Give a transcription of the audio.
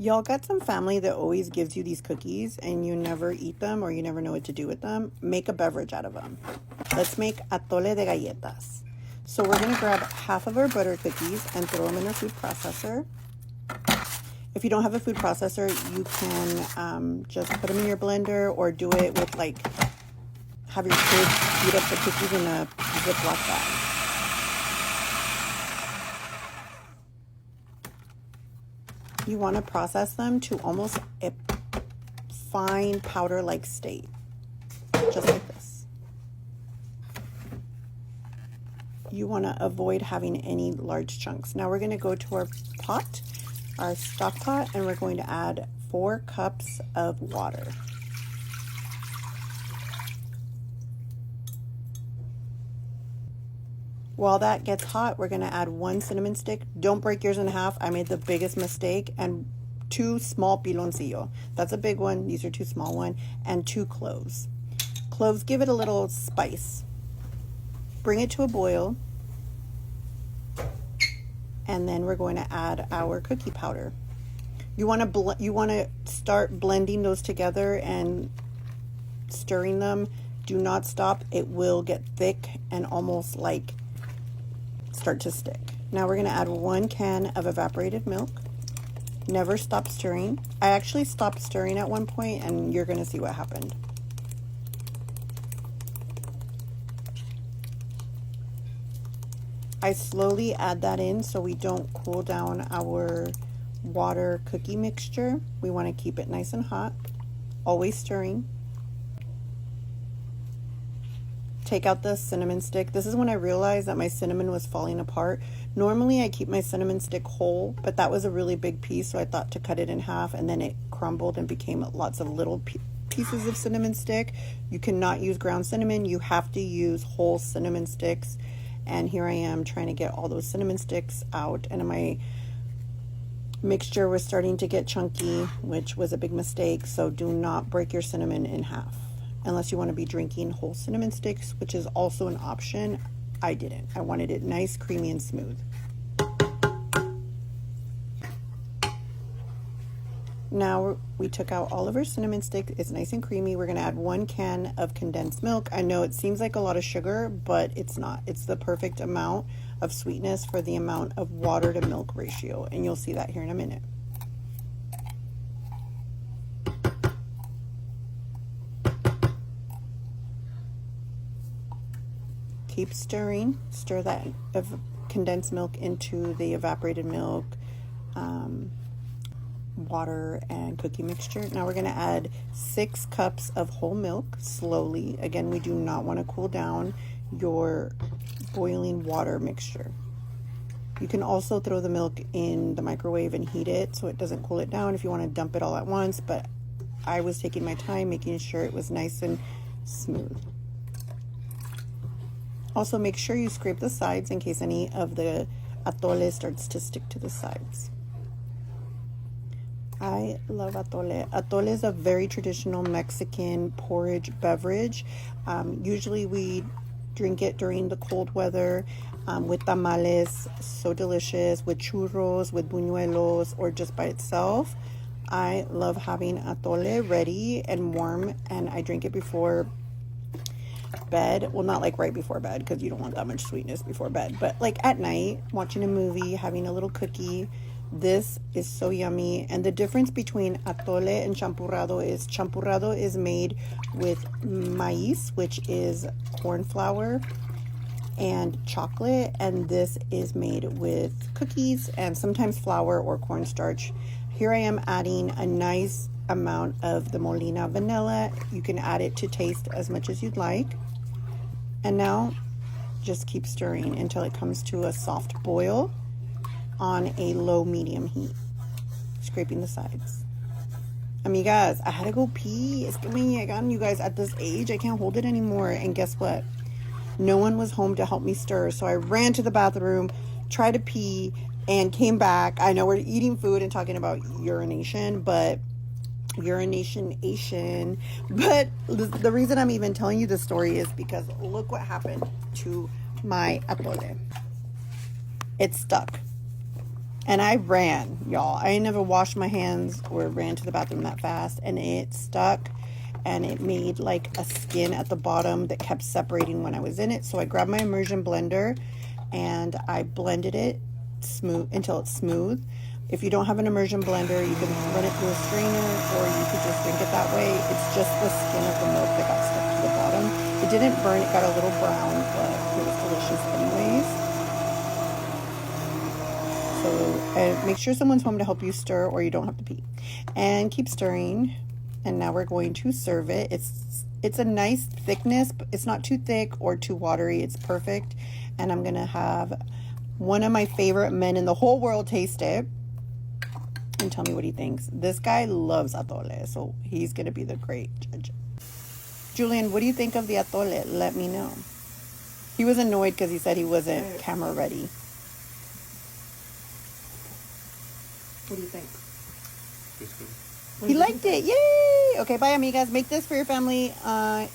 Y'all got some family that always gives you these cookies and you never eat them or you never know what to do with them. Make a beverage out of them. Let's make atole de galletas. So we're going to grab half of our butter cookies and throw them in our food processor. If you don't have a food processor, you can just put them in your blender or do it with like, have your kids beat up the cookies in a Ziploc bag. You want to process them to almost a fine powder-like state, just like this. You want to avoid having any large chunks. Now we're going to go to our pot, our stock pot, and we're going to add 4 cups of water. While that gets hot, we're going to add 1 cinnamon stick. Don't break yours in half. I made the biggest mistake. And 2 small piloncillo. That's a big one. These are 2 small ones. And 2 cloves. Cloves give it a little spice. Bring it to a boil. And then we're going to add our cookie powder. You want to start blending those together and stirring them. Do not stop. It will get thick and almost like start to stick. Now we're going to add 1 can of evaporated milk. Never stop stirring. I actually stopped stirring at one point and you're going to see what happened. I slowly add that in so we don't cool down our water cookie mixture. We want to keep it nice and hot. Always stirring. Take out the cinnamon stick. This is when I realized that my cinnamon was falling apart. Normally I keep my cinnamon stick whole, but that was a really big piece, so I thought to cut it in half, and then it crumbled and became lots of little pieces of cinnamon stick. You cannot use ground cinnamon. You have to use whole cinnamon sticks. And here I am trying to get all those cinnamon sticks out, and my mixture was starting to get chunky, which was a big mistake. So do not break your cinnamon in half unless you want to be drinking whole cinnamon sticks, which is also an option. I didn't. I wanted it nice, creamy, and smooth. Now we took out all of our cinnamon stick. It's nice and creamy. We're going to add 1 can of condensed milk. I know it seems like a lot of sugar, but it's not. It's the perfect amount of sweetness for the amount of water to milk ratio, and you'll see that here in a minute. Keep stirring. Stir that condensed milk into the evaporated milk, water, and cookie mixture. Now we're going to add 6 cups of whole milk slowly. Again, we do not want to cool down your boiling water mixture. You can also throw the milk in the microwave and heat it so it doesn't cool it down if you want to dump it all at once, but I was taking my time making sure it was nice and smooth. Also, make sure you scrape the sides in case any of the atole starts to stick to the sides. I love atole. Atole is a very traditional Mexican porridge beverage. Usually we drink it during the cold weather with tamales, so delicious, with churros, with buñuelos, or just by itself. I love having atole ready and warm, and I drink it before bed. Well, not like right before bed because you don't want that much sweetness before bed, but like at night, watching a movie, having a little cookie. This is so yummy. And the difference between atole and champurrado is made with maíz, which is corn flour, and chocolate, and this is made with cookies and sometimes flour or cornstarch. Here I am adding a nice amount of the Molina vanilla. You can add it to taste as much as you'd like. And now just keep stirring until it comes to a soft boil on a low medium heat, scraping the sides. Amigas, I had to go pee. Es que me llegan, you guys, at this age, I can't hold it anymore. And guess what? No one was home to help me stir, so I ran to the bathroom, tried to pee, and came back. I know we're eating food and talking about urination, but but the reason I'm even telling you this story is because look what happened to my atole. It's stuck. And I ran, y'all. I never washed my hands or ran to the bathroom that fast, and it stuck, and it made like a skin at the bottom that kept separating when I was in it. So I grabbed my immersion blender and I blended it smooth until it's smooth. If you don't have an immersion blender, you can run it through a strainer, or you could just drink it that way. It's just the skin of the milk that got stuck to the bottom. It didn't burn, it got a little brown, but it was delicious anyways. So make sure someone's home to help you stir, or you don't have to pee. And keep stirring. And now we're going to serve it. It's a nice thickness, but it's not too thick or too watery. It's perfect. And I'm gonna have one of my favorite men in the whole world taste it and tell me what he thinks. This guy loves atole, so he's gonna be the great judge. Julian, what do you think of the atole? Let me know. He was annoyed because he said he wasn't camera ready. What do you think? He liked it. Yay! Okay, bye, amigas. Make this for your family. Bye.